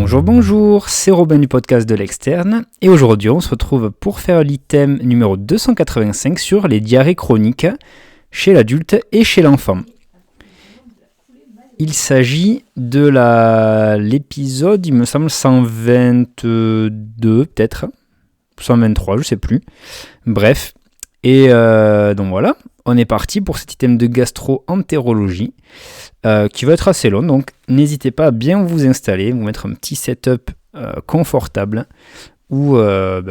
Bonjour, bonjour, c'est Robin du podcast de l'externe et aujourd'hui on se retrouve pour faire l'item numéro 285 sur les diarrhées chroniques chez l'adulte et chez l'enfant. Il s'agit de l'épisode, il me semble, 122 peut-être, 123, je sais plus. Bref, et donc voilà, on est parti pour cet item de gastro-entérologie qui va être assez long, donc n'hésitez pas à bien vous installer, vous mettre un petit setup confortable ou à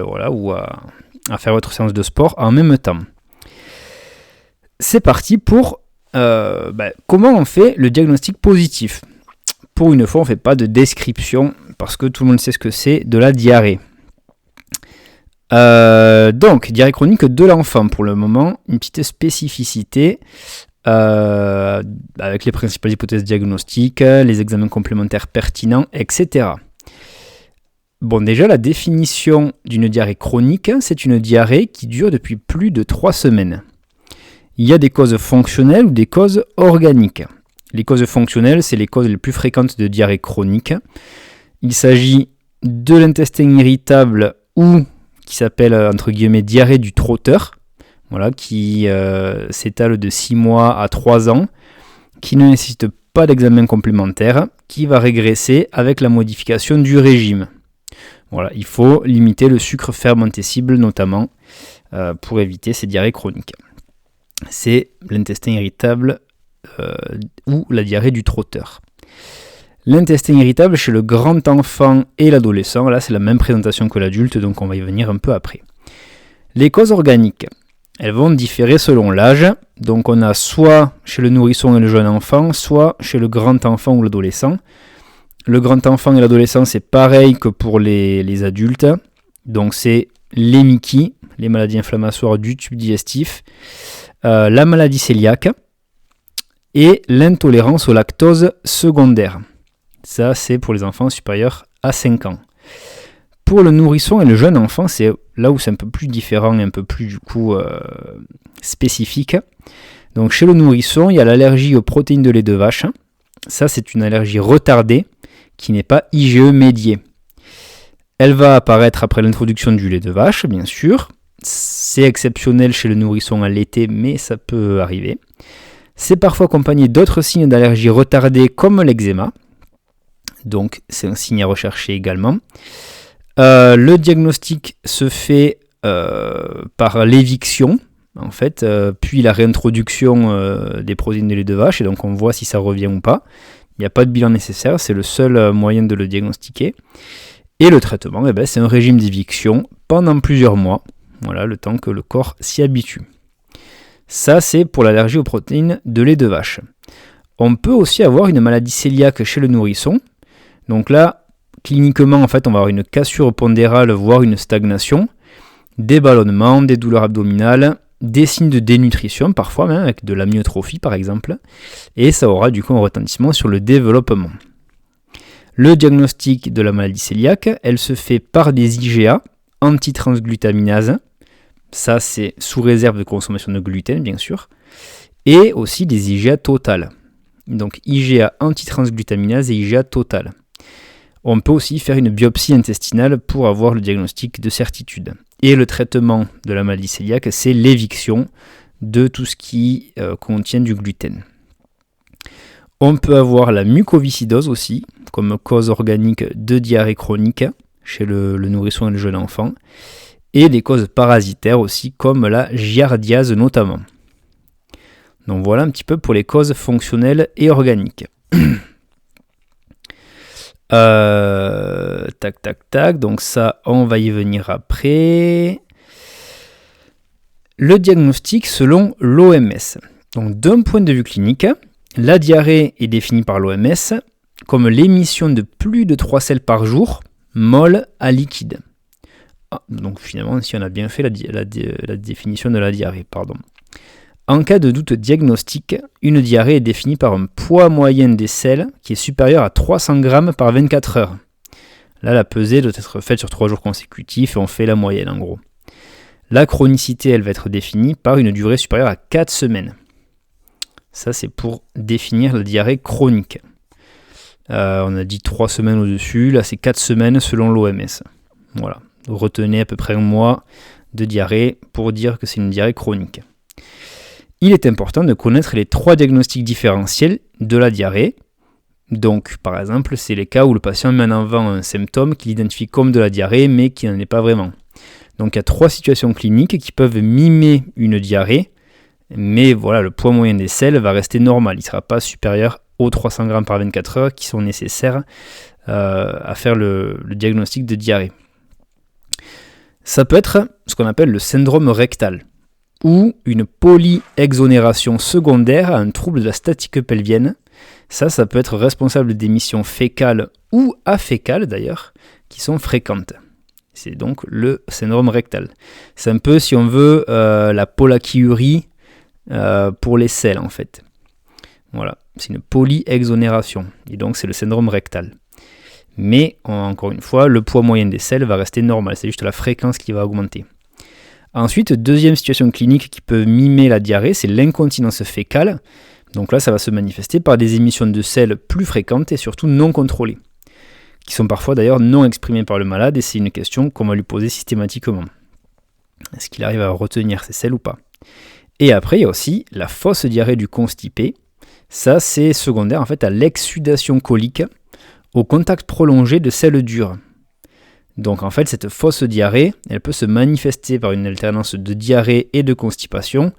faire votre séance de sport en même temps. C'est parti pour comment on fait le diagnostic positif. Pour une fois, on ne fait pas de description parce que tout le monde sait ce que c'est de la diarrhée. Donc, diarrhée chronique de l'enfant pour le moment, une petite spécificité avec les principales hypothèses diagnostiques, les examens complémentaires pertinents, etc. Bon, déjà, la définition d'une diarrhée chronique, c'est une diarrhée qui dure depuis plus de 3 semaines. Il y a des causes fonctionnelles ou des causes organiques. Les causes fonctionnelles, c'est les causes les plus fréquentes de diarrhée chronique. Il s'agit de l'intestin irritable ou qui s'appelle entre guillemets diarrhée du trotteur, voilà, qui s'étale de 6 mois à 3 ans, qui ne nécessite pas d'examen complémentaire, qui va régresser avec la modification du régime. Voilà, il faut limiter le sucre fermenté cible notamment pour éviter ces diarrhées chroniques. C'est l'intestin irritable ou la diarrhée du trotteur. L'intestin irritable chez le grand enfant et l'adolescent, là c'est la même présentation que l'adulte, donc on va y venir un peu après. Les causes organiques, elles vont différer selon l'âge, donc on a soit chez le nourrisson et le jeune enfant, soit chez le grand enfant ou l'adolescent. Le grand enfant et l'adolescent, c'est pareil que pour les adultes, donc c'est les MICI, les maladies inflammatoires du tube digestif, la maladie cœliaque et l'intolérance au lactose secondaire. Ça, c'est pour les enfants supérieurs à 5 ans. Pour le nourrisson et le jeune enfant, c'est là où c'est un peu plus différent et un peu plus du coup spécifique. Donc chez le nourrisson, il y a l'allergie aux protéines de lait de vache. Ça, c'est une allergie retardée qui n'est pas IgE médiée. Elle va apparaître après l'introduction du lait de vache, bien sûr. C'est exceptionnel chez le nourrisson à l'été, mais ça peut arriver. C'est parfois accompagné d'autres signes d'allergie retardée comme l'eczéma. Donc c'est un signe à rechercher également. Le diagnostic se fait par l'éviction, en fait, puis la réintroduction des protéines de lait de vache, et donc on voit si ça revient ou pas. Il n'y a pas de bilan nécessaire, c'est le seul moyen de le diagnostiquer. Et le traitement, c'est un régime d'éviction pendant plusieurs mois, voilà, le temps que le corps s'y habitue. Ça, c'est pour l'allergie aux protéines de lait de vache. On peut aussi avoir une maladie cœliaque chez le nourrisson. Donc là, cliniquement, en fait, on va avoir une cassure pondérale, voire une stagnation, des ballonnements, des douleurs abdominales, des signes de dénutrition, parfois même avec de l'amyotrophie par exemple, et ça aura du coup un retentissement sur le développement. Le diagnostic de la maladie cœliaque, elle se fait par des IgA, antitransglutaminase, ça c'est sous réserve de consommation de gluten bien sûr, et aussi des IgA totales. Donc IgA antitransglutaminase et IgA totale. On peut aussi faire une biopsie intestinale pour avoir le diagnostic de certitude. Et le traitement de la maladie cœliaque, c'est l'éviction de tout ce qui contient du gluten. On peut avoir la mucoviscidose aussi, comme cause organique de diarrhée chronique chez le nourrisson et le jeune enfant. Et des causes parasitaires aussi, comme la giardiase notamment. Donc voilà un petit peu pour les causes fonctionnelles et organiques. Tac, donc ça on va y venir après. Le diagnostic selon l'OMS. Donc d'un point de vue clinique, la diarrhée est définie par l'OMS comme l'émission de plus de 3 selles par jour, molles à liquide. Donc finalement, si on a bien fait la définition de la diarrhée, En cas de doute diagnostique, une diarrhée est définie par un poids moyen des selles qui est supérieur à 300 grammes par 24 heures. Là, la pesée doit être faite sur 3 jours consécutifs et on fait la moyenne en gros. La chronicité, elle va être définie par une durée supérieure à 4 semaines. Ça, c'est pour définir la diarrhée chronique. On a dit 3 semaines au-dessus, là c'est 4 semaines selon l'OMS. Voilà, retenez à peu près un mois de diarrhée pour dire que c'est une diarrhée chronique. Il est important de connaître les 3 diagnostics différentiels de la diarrhée. Donc, par exemple, c'est les cas où le patient met en avant un symptôme qu'il identifie comme de la diarrhée, mais qui n'en est pas vraiment. Donc, il y a 3 situations cliniques qui peuvent mimer une diarrhée, mais voilà, le poids moyen des selles va rester normal. Il ne sera pas supérieur aux 300 grammes par 24 heures qui sont nécessaires à faire le diagnostic de diarrhée. Ça peut être ce qu'on appelle le syndrome rectal, ou une polyexonération secondaire à un trouble de la statique pelvienne. Ça peut être responsable d'émissions fécales ou afécales d'ailleurs, qui sont fréquentes. C'est donc le syndrome rectal. C'est un peu, si on veut, la polachyurie pour les selles en fait. Voilà, c'est une polyexonération, et donc c'est le syndrome rectal. Mais, encore une fois, le poids moyen des selles va rester normal, c'est juste la fréquence qui va augmenter. Ensuite, deuxième situation clinique qui peut mimer la diarrhée, c'est l'incontinence fécale. Donc là, ça va se manifester par des émissions de selles plus fréquentes et surtout non contrôlées, qui sont parfois d'ailleurs non exprimées par le malade, et c'est une question qu'on va lui poser systématiquement. Est-ce qu'il arrive à retenir ces selles ou pas ? Et après, il y a aussi la fausse diarrhée du constipé. Ça, c'est secondaire en fait à l'exsudation colique au contact prolongé de selles dures. Donc en fait, cette fausse diarrhée, elle peut se manifester par une alternance de diarrhée et de constipation,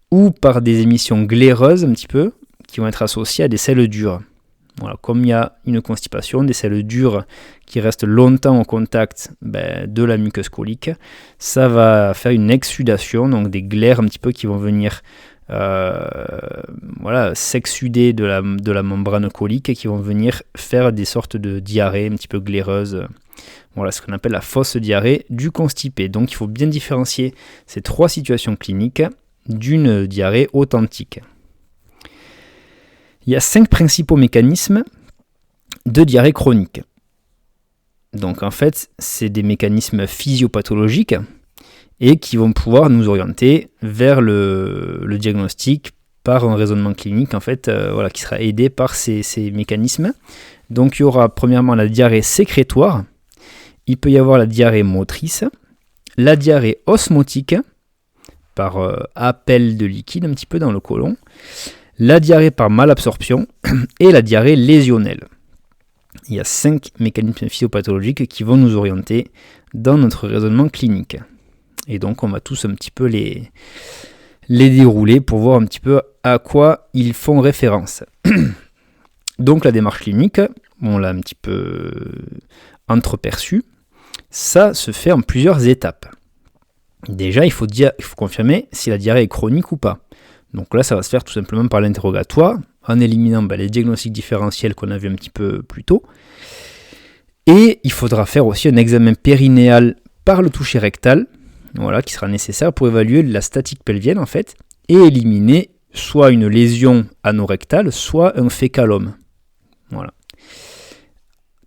ou par des émissions glaireuses un petit peu, qui vont être associées à des selles dures. Voilà, comme il y a une constipation, des selles dures qui restent longtemps au contact de la muqueuse colique, ça va faire une exsudation, donc des glaires un petit peu qui vont venir s'exsuder de la membrane colique et qui vont venir faire des sortes de diarrhées un petit peu glaireuses. Voilà ce qu'on appelle la fausse diarrhée du constipé. Donc il faut bien différencier ces 3 situations cliniques d'une diarrhée authentique. Il y a 5 principaux mécanismes de diarrhée chronique. Donc en fait, c'est des mécanismes physiopathologiques et qui vont pouvoir nous orienter vers le diagnostic par un raisonnement clinique en fait, qui sera aidé par ces mécanismes. Donc il y aura premièrement la diarrhée sécrétoire, il peut y avoir la diarrhée motrice, la diarrhée osmotique, par appel de liquide un petit peu dans le côlon, la diarrhée par malabsorption et la diarrhée lésionnelle. Il y a 5 mécanismes physiopathologiques qui vont nous orienter dans notre raisonnement clinique. Et donc on va tous un petit peu les dérouler pour voir un petit peu à quoi ils font référence. Donc la démarche clinique, on l'a un petit peu entreperçue, ça se fait en plusieurs étapes. Déjà, il faut confirmer si la diarrhée est chronique ou pas. Donc là, ça va se faire tout simplement par l'interrogatoire, en éliminant les diagnostics différentiels qu'on a vu un petit peu plus tôt. Et il faudra faire aussi un examen périnéal par le toucher rectal, qui sera nécessaire pour évaluer la statique pelvienne en fait, et éliminer soit une lésion anorectale, soit un fécalome. Voilà.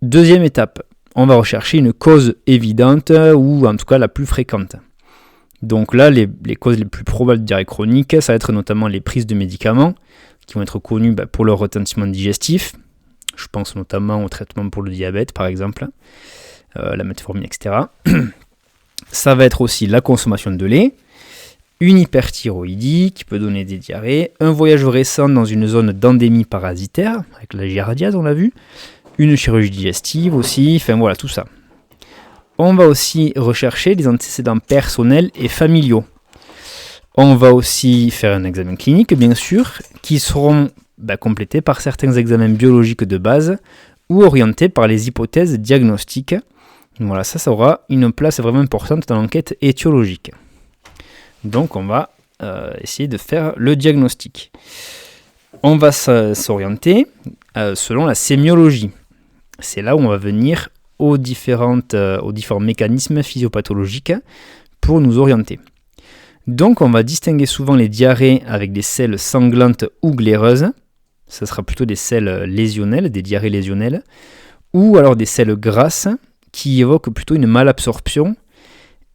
Deuxième étape, on va rechercher une cause évidente, ou en tout cas la plus fréquente. Donc là, les causes les plus probables de diarrhée chronique, ça va être notamment les prises de médicaments, qui vont être connues pour leur retentissement digestif. Je pense notamment au traitement pour le diabète, par exemple, la metformine, etc. Ça va être aussi la consommation de lait, une hyperthyroïdie qui peut donner des diarrhées, un voyage récent dans une zone d'endémie parasitaire, avec la giardiase, on l'a vu, une chirurgie digestive aussi, enfin voilà, tout ça. On va aussi rechercher des antécédents personnels et familiaux. On va aussi faire un examen clinique, bien sûr, qui seront complétés par certains examens biologiques de base ou orientés par les hypothèses diagnostiques. Voilà, ça aura une place vraiment importante dans l'enquête étiologique. Donc on va essayer de faire le diagnostic. On va s'orienter selon la sémiologie. C'est là où on va venir aux différents mécanismes physiopathologiques pour nous orienter. Donc on va distinguer souvent les diarrhées avec des selles sanglantes ou glaireuses, ça sera plutôt des selles lésionnelles, des diarrhées lésionnelles, ou alors des selles grasses qui évoquent plutôt une malabsorption,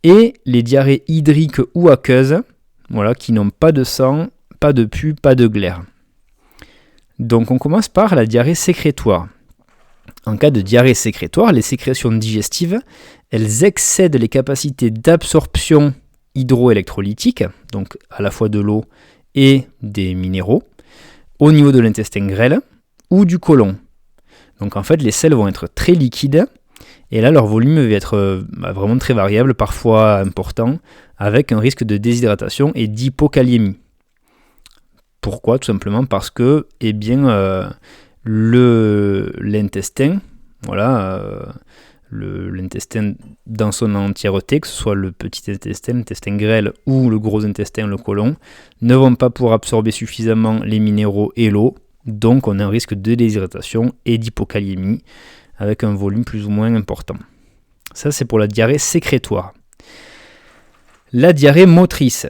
et les diarrhées hydriques ou aqueuses, qui n'ont pas de sang, pas de pus, pas de glaire. Donc on commence par la diarrhée sécrétoire. En cas de diarrhée sécrétoire, les sécrétions digestives, elles excèdent les capacités d'absorption hydroélectrolytique, donc à la fois de l'eau et des minéraux, au niveau de l'intestin grêle ou du côlon. Donc en fait, les selles vont être très liquides, et là, leur volume va être vraiment très variable, parfois important, avec un risque de déshydratation et d'hypokaliémie. Pourquoi ? Tout simplement parce que l'intestin, l'intestin dans son entièreté, que ce soit le petit intestin, l'intestin grêle ou le gros intestin, le côlon, ne vont pas pouvoir absorber suffisamment les minéraux et l'eau, donc on a un risque de déshydratation et d'hypokaliémie avec un volume plus ou moins important. Ça, c'est pour la diarrhée sécrétoire. La diarrhée motrice,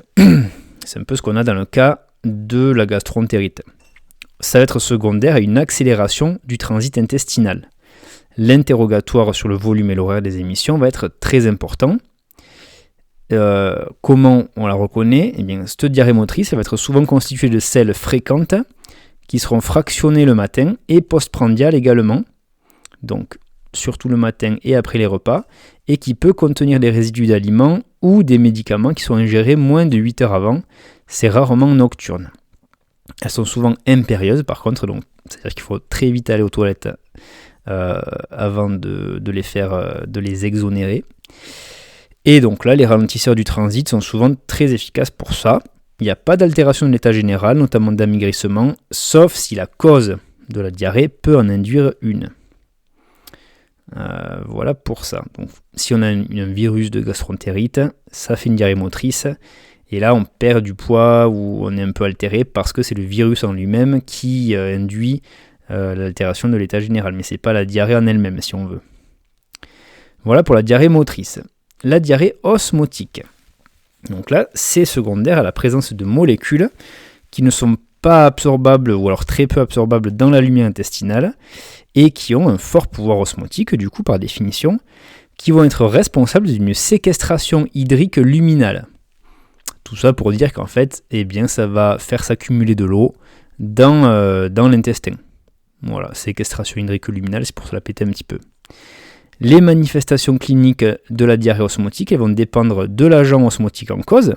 c'est un peu ce qu'on a dans le cas de la gastroentérite. Ça va être secondaire à une accélération du transit intestinal. L'interrogatoire sur le volume et l'horaire des émissions va être très important. Comment on la reconnaît ? Eh bien, cette diarrhée motrice, elle va être souvent constituée de selles fréquentes qui seront fractionnées le matin et postprandiales également, donc surtout le matin et après les repas, et qui peut contenir des résidus d'aliments ou des médicaments qui sont ingérés moins de 8 heures avant. C'est rarement nocturne. Elles sont souvent impérieuses par contre, donc c'est-à-dire qu'il faut très vite aller aux toilettes avant de les exonérer. Et donc là, les ralentisseurs du transit sont souvent très efficaces pour ça. Il n'y a pas d'altération de l'état général, notamment d'amaigrissement, sauf si la cause de la diarrhée peut en induire une. Voilà pour ça. Donc, si on a un virus de gastroentérite, ça fait une diarrhée motrice. Et là, on perd du poids ou on est un peu altéré parce que c'est le virus en lui-même qui induit l'altération de l'état général. Mais ce n'est pas la diarrhée en elle-même, si on veut. Voilà pour la diarrhée motrice. La diarrhée osmotique. Donc là, c'est secondaire à la présence de molécules qui ne sont pas absorbables ou alors très peu absorbables dans la lumière intestinale et qui ont un fort pouvoir osmotique, du coup par définition, qui vont être responsables d'une séquestration hydrique luminale. Tout ça pour dire qu'en fait, ça va faire s'accumuler de l'eau dans l'intestin. Voilà, séquestration hydrique luminale, c'est pour se la péter un petit peu. Les manifestations cliniques de la diarrhée osmotique, elles vont dépendre de l'agent osmotique en cause.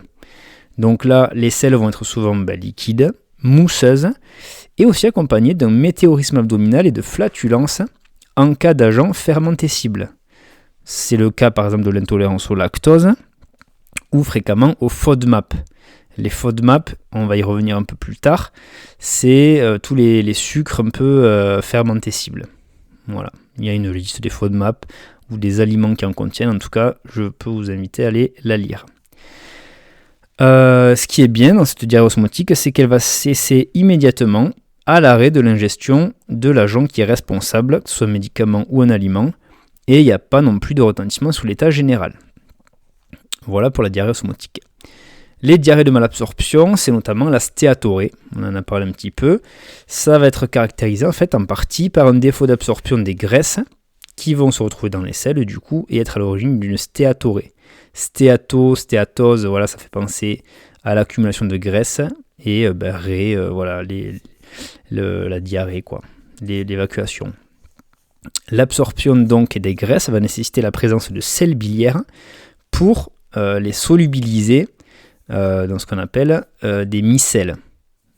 Donc là, les selles vont être souvent liquides, mousseuses, et aussi accompagnées d'un météorisme abdominal et de flatulences en cas d'agent fermentescible. C'est le cas par exemple de l'intolérance au lactose ou fréquemment au FODMAP. Les FODMAP, on va y revenir un peu plus tard, c'est tous les sucres un peu fermentescibles. Voilà, il y a une liste des FODMAP ou des aliments qui en contiennent, en tout cas, je peux vous inviter à aller la lire. Ce qui est bien dans cette diarrhée osmotique, c'est qu'elle va cesser immédiatement à l'arrêt de l'ingestion de l'agent qui est responsable, que ce soit un médicament ou un aliment, et il n'y a pas non plus de retentissement sur l'état général. Voilà pour la diarrhée osmotique. Les diarrhées de malabsorption, c'est notamment la stéatorée, on en a parlé un petit peu. Ça va être caractérisé en fait en partie par un défaut d'absorption des graisses qui vont se retrouver dans les selles du coup et être à l'origine d'une stéatorée. Stéatose, voilà, ça fait penser à l'accumulation de graisse et la diarrhée, l'évacuation. L'absorption donc des graisses va nécessiter la présence de sels biliaires pour les solubiliser dans ce qu'on appelle des micelles.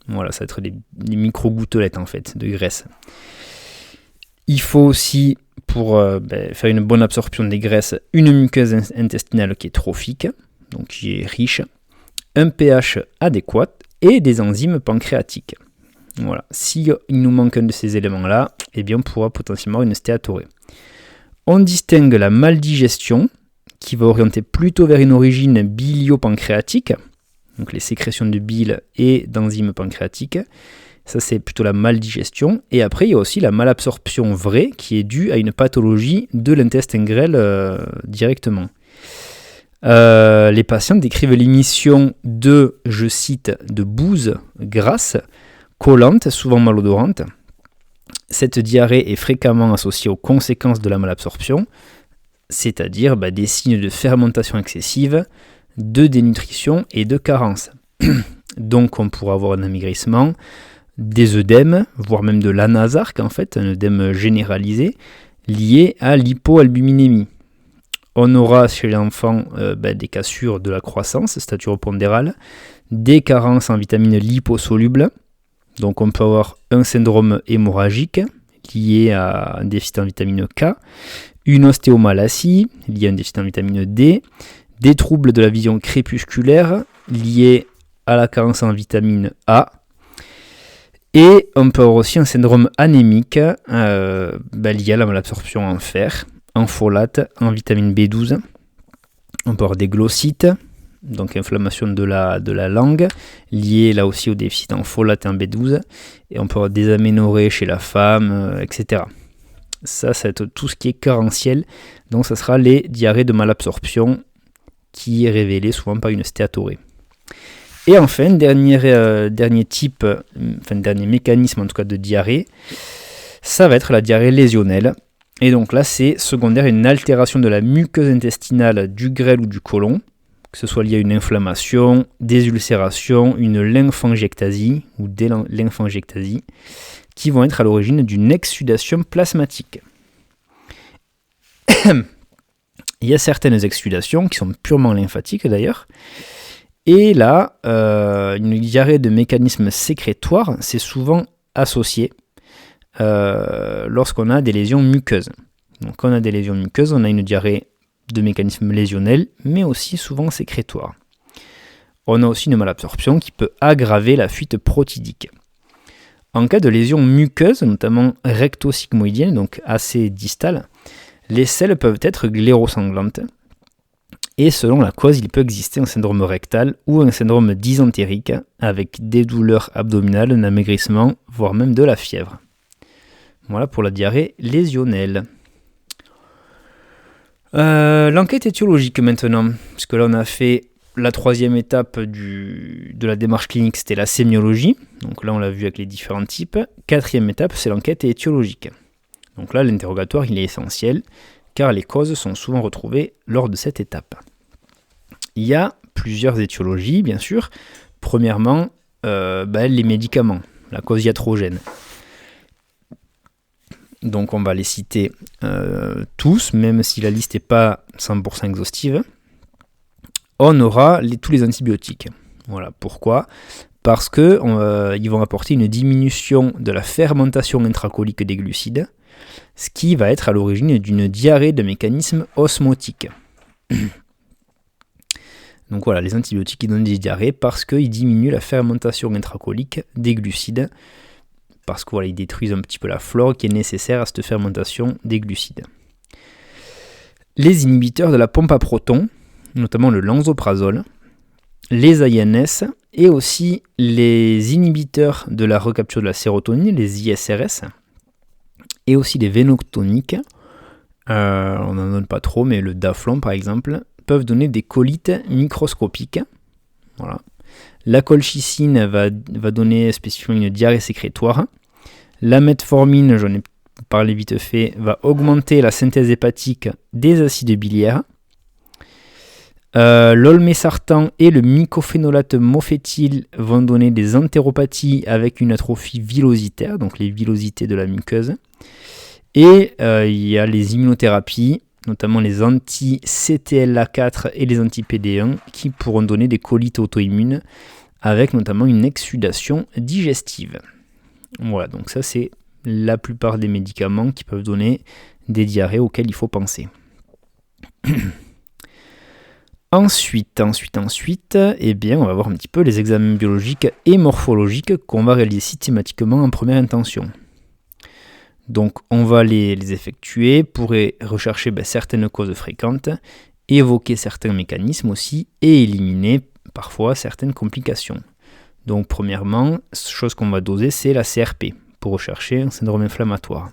Voilà, ça va être des micro-gouttelettes en fait de graisse. Il faut aussi, pour faire une bonne absorption des graisses, une muqueuse intestinale qui est trophique, donc qui est riche, un pH adéquat et des enzymes pancréatiques. Voilà. Si il nous manque un de ces éléments-là, on pourra potentiellement avoir une stéatorée. On distingue la maldigestion, qui va orienter plutôt vers une origine bilio-pancréatique, donc les sécrétions de bile et d'enzymes pancréatiques. Ça, c'est plutôt la maldigestion. Et après, il y a aussi la malabsorption vraie, qui est due à une pathologie de l'intestin grêle directement. Les patients décrivent l'émission je cite, de bouse grasse, collante, souvent malodorante. Cette diarrhée est fréquemment associée aux conséquences de la malabsorption, c'est-à-dire des signes de fermentation excessive, de dénutrition et de carence. Donc on pourra avoir un amaigrissement, des œdèmes, voire même de l'anasarque en fait, un œdème généralisé, liées à l'hypoalbuminémie. On aura chez l'enfant des cassures de la croissance staturo-pondérale, des carences en vitamines liposolubles. Donc on peut avoir un syndrome hémorragique lié à un déficit en vitamine K, une ostéomalacie liée à un déficit en vitamine D, des troubles de la vision crépusculaire liés à la carence en vitamine A, et on peut avoir aussi un syndrome anémique lié à la malabsorption en fer, en folate, en vitamine B12. On peut avoir des glossites, donc inflammation de la langue, liée là aussi au déficit en folate et en B12. Et on peut avoir des aménorrhées chez la femme, etc. Ça va être tout ce qui est carentiel. Donc ça sera les diarrhées de malabsorption qui est révélée souvent par une stéatorrhée. Et enfin, dernier mécanisme en tout cas de diarrhée, ça va être la diarrhée lésionnelle. Et donc là, c'est secondaire à une altération de la muqueuse intestinale du grêle ou du côlon, que ce soit lié à une inflammation, des ulcérations, une lymphangiectasie ou des lymphangiectasies, qui vont être à l'origine d'une exsudation plasmatique. Il y a certaines exsudations qui sont purement lymphatiques d'ailleurs. Et là, une diarrhée de mécanisme sécrétoire, c'est souvent associé lorsqu'on a des lésions muqueuses. Donc quand on a des lésions muqueuses, on a une diarrhée de mécanisme lésionnel, mais aussi souvent sécrétoire. On a aussi une malabsorption qui peut aggraver la fuite protidique. En cas de lésion muqueuse, notamment recto-sigmoïdienne, donc assez distale, les selles peuvent être glérosanglantes. Et selon la cause, il peut exister un syndrome rectal ou un syndrome dysentérique avec des douleurs abdominales, un amaigrissement, voire même de la fièvre. Voilà pour la diarrhée lésionnelle. L'enquête étiologique maintenant, puisque là on a fait la troisième étape de la démarche clinique, c'était la sémiologie. Donc là on l'a vu avec les différents types. Quatrième étape, c'est l'enquête étiologique. Donc là l'interrogatoire il est essentiel, car les causes sont souvent retrouvées lors de cette étape. Il y a plusieurs étiologies, bien sûr. Premièrement, les médicaments, la cause iatrogène. Donc on va les citer tous, même si la liste n'est pas 100% exhaustive. On aura tous les antibiotiques. Voilà, pourquoi ? Parce qu'ils vont apporter une diminution de la fermentation intracolique des glucides, ce qui va être à l'origine d'une diarrhée de mécanisme osmotique. Donc voilà, les antibiotiques ils donnent des diarrhées parce qu'ils diminuent la fermentation intracolique des glucides, parce qu'ils détruisent un petit peu la flore qui est nécessaire à cette fermentation des glucides. Les inhibiteurs de la pompe à protons, notamment le lansoprazole, les AINS et aussi les inhibiteurs de la recapture de la sérotonine, les ISRS, et aussi les vénotoniques, on n'en donne pas trop, mais le Daflon par exemple, peuvent donner des colites microscopiques. Voilà. La colchicine va donner spécifiquement une diarrhée sécrétoire. La metformine, j'en ai parlé vite fait, va augmenter la synthèse hépatique des acides biliaires. L'olmesartan et le mycophénolate mofétyl vont donner des entéropathies avec une atrophie villositaire, donc les villosités de la muqueuse. Et il y a les immunothérapies, notamment les anti-CTLA4 et les anti-PD1, qui pourront donner des colites auto-immunes, avec notamment une exsudation digestive. Voilà, donc ça c'est la plupart des médicaments qui peuvent donner des diarrhées auxquelles il faut penser. Ensuite, on va voir un petit peu les examens biologiques et morphologiques qu'on va réaliser systématiquement en première intention. Donc on va les effectuer pour rechercher certaines causes fréquentes, évoquer certains mécanismes aussi et éliminer parfois certaines complications. Donc premièrement, chose qu'on va doser, c'est la CRP pour rechercher un syndrome inflammatoire.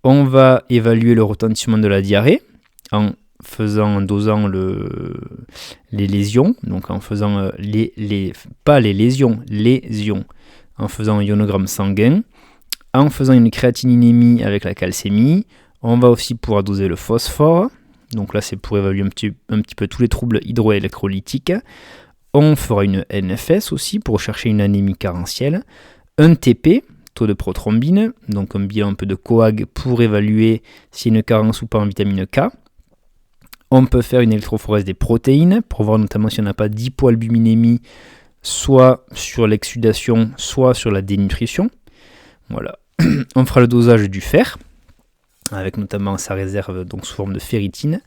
On va évaluer le retentissement de la diarrhée en dosant les lésions, donc en faisant pas les lésions, les ions, en faisant un ionogramme sanguin, en faisant une créatininémie avec la calcémie. On va aussi pouvoir doser le phosphore, donc là c'est pour évaluer un petit peu tous les troubles hydroélectrolytiques. On fera une NFS aussi pour chercher une anémie carentielle, un TP, taux de prothrombine, donc un bilan un peu de coag pour évaluer s'il y a une carence ou pas en vitamine K. On peut faire une électrophorèse des protéines pour voir notamment si on n'a pas d'hypoalbuminémie, soit sur l'exsudation, soit sur la dénutrition. Voilà. On fera le dosage du fer, avec notamment sa réserve donc sous forme de ferritine.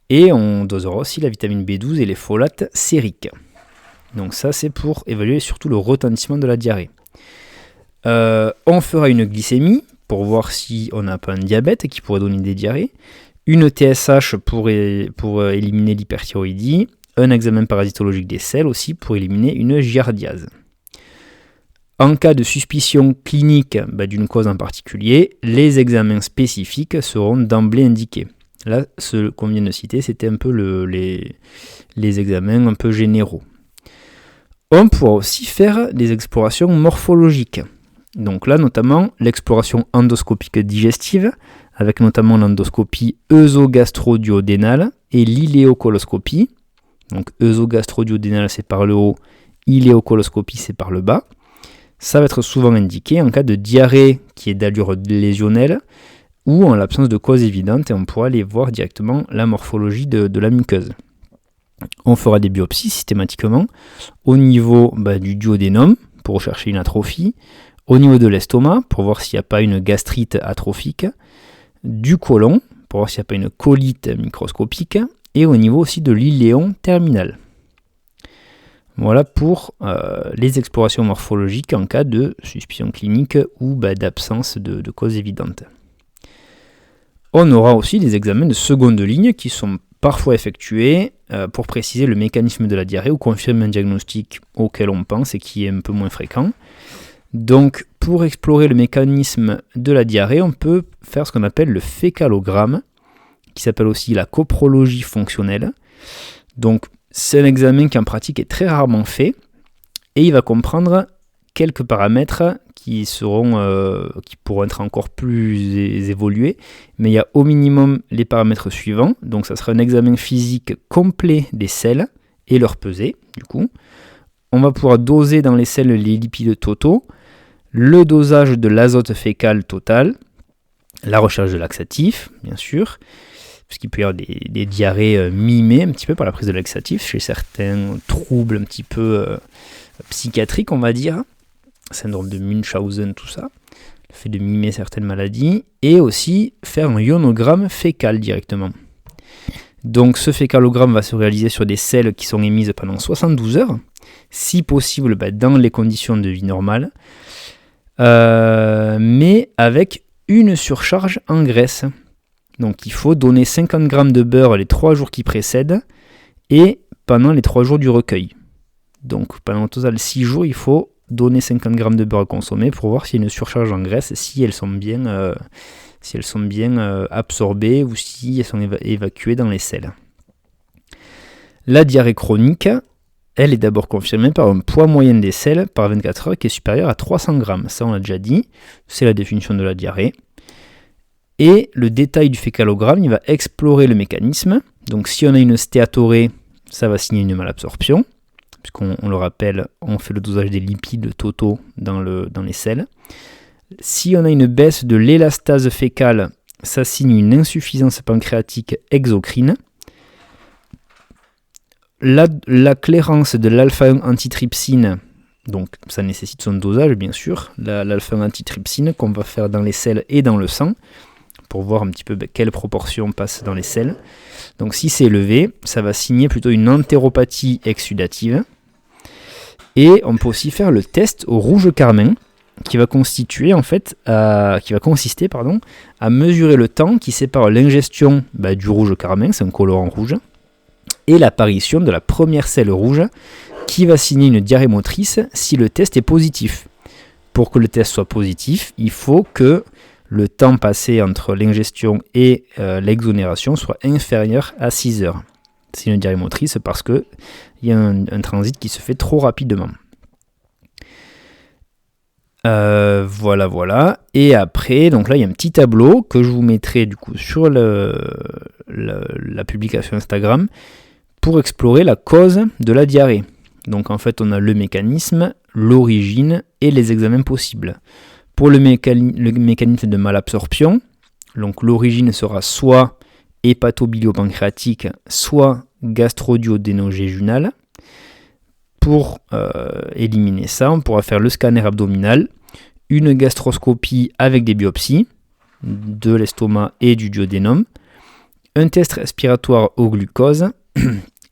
Et on dosera aussi la vitamine B12 et les folates sériques. Donc ça, c'est pour évaluer surtout le retentissement de la diarrhée. On fera une glycémie pour voir si on n'a pas un diabète qui pourrait donner des diarrhées. Une TSH pour éliminer l'hyperthyroïdie. Un examen parasitologique des selles aussi pour éliminer une giardiase. En cas de suspicion clinique d'une cause en particulier, les examens spécifiques seront d'emblée indiqués. Là, ce qu'on vient de citer, c'était un peu les examens un peu généraux. On pourra aussi faire des explorations morphologiques. Donc là, notamment, l'exploration endoscopique digestive, avec notamment l'endoscopie œsogastro-duodénale et l'iléocoloscopie. Donc œsogastro-duodénale, c'est par le haut, iléocoloscopie, c'est par le bas. Ça va être souvent indiqué en cas de diarrhée qui est d'allure lésionnelle ou en l'absence de cause évidente, et on pourra aller voir directement la morphologie de la muqueuse. On fera des biopsies systématiquement au niveau du duodénum pour rechercher une atrophie, au niveau de l'estomac pour voir s'il n'y a pas une gastrite atrophique, du côlon pour voir s'il n'y a pas une colite microscopique, et au niveau aussi de l'iléon terminal. Voilà pour les explorations morphologiques en cas de suspicion clinique ou d'absence de cause évidente. On aura aussi des examens de seconde ligne qui sont parfois effectués pour préciser le mécanisme de la diarrhée ou confirmer un diagnostic auquel on pense et qui est un peu moins fréquent. Donc, pour explorer le mécanisme de la diarrhée, on peut faire ce qu'on appelle le fécalogramme, qui s'appelle aussi la coprologie fonctionnelle. Donc, c'est un examen qui en pratique est très rarement fait, et il va comprendre quelques paramètres qui pourront être encore plus évolués, mais il y a au minimum les paramètres suivants. Donc, ça sera un examen physique complet des selles et leur pesée, du coup. On va pouvoir doser dans les selles les lipides totaux, le dosage de l'azote fécal total, la recherche de laxatifs, bien sûr, puisqu'il peut y avoir des diarrhées mimées un petit peu par la prise de laxatifs chez certains troubles un petit peu psychiatriques, on va dire, syndrome de Munchausen, tout ça, le fait de mimer certaines maladies, et aussi faire un ionogramme fécal directement. Donc ce fécalogramme va se réaliser sur des selles qui sont émises pendant 72 heures, si possible dans les conditions de vie normales, mais avec une surcharge en graisse. Donc il faut donner 50 g de beurre les 3 jours qui précèdent et pendant les 3 jours du recueil. Donc pendant au total 6 jours, il faut donner 50 g de beurre à consommer pour voir s'il y a une surcharge en graisse, si elles sont bien, absorbées ou si elles sont évacuées dans les selles. La diarrhée chronique, elle est d'abord confirmée par un poids moyen des selles par 24 heures qui est supérieur à 300 g. Ça, on l'a déjà dit, c'est la définition de la diarrhée. Et le détail du fécalogramme, il va explorer le mécanisme. Donc si on a une stéatorée, ça va signer une malabsorption, puisqu'on le rappelle, on fait le dosage des lipides totaux dans les selles. Si on a une baisse de l'élastase fécale, ça signe une insuffisance pancréatique exocrine. La clairance de l'alpha-1 antitrypsine, donc ça nécessite son dosage bien sûr, l'alpha-1 antitrypsine qu'on va faire dans les selles et dans le sang, pour voir un petit peu quelle proportion passe dans les selles. Donc si c'est élevé, ça va signer plutôt une entéropathie exsudative. Et on peut aussi faire le test au rouge carmin, qui va consister à mesurer le temps qui sépare l'ingestion du rouge carmin, c'est un colorant rouge, et l'apparition de la première selle rouge, qui va signer une diarrhée motrice si le test est positif. Pour que le test soit positif, il faut que le temps passé entre l'ingestion et l'exonération soit inférieur à 6 heures. C'est une diarrhée motrice parce qu'il y a un transit qui se fait trop rapidement. Voilà. Et après, donc là, il y a un petit tableau que je vous mettrai du coup sur la publication Instagram pour explorer la cause de la diarrhée. Donc en fait, on a le mécanisme, l'origine et les examens possibles. Pour le mécanisme de malabsorption, donc l'origine sera soit hépatobiliopancréatique, soit gastro-duodéno-jéjunale. Pour éliminer ça, on pourra faire le scanner abdominal, une gastroscopie avec des biopsies de l'estomac et du duodénum, un test respiratoire au glucose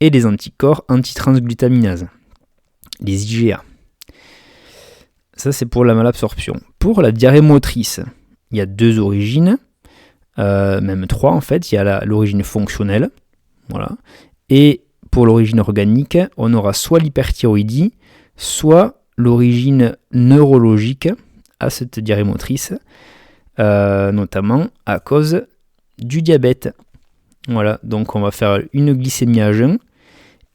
et des anticorps antitransglutaminase, les IgA. Ça, c'est pour la malabsorption. Pour la diarrhée motrice, il y a deux origines, même trois en fait. Il y a l'origine fonctionnelle, voilà. Et pour l'origine organique, on aura soit l'hyperthyroïdie, soit l'origine neurologique à cette diarrhée motrice, notamment à cause du diabète. Voilà, donc on va faire une glycémie à jeun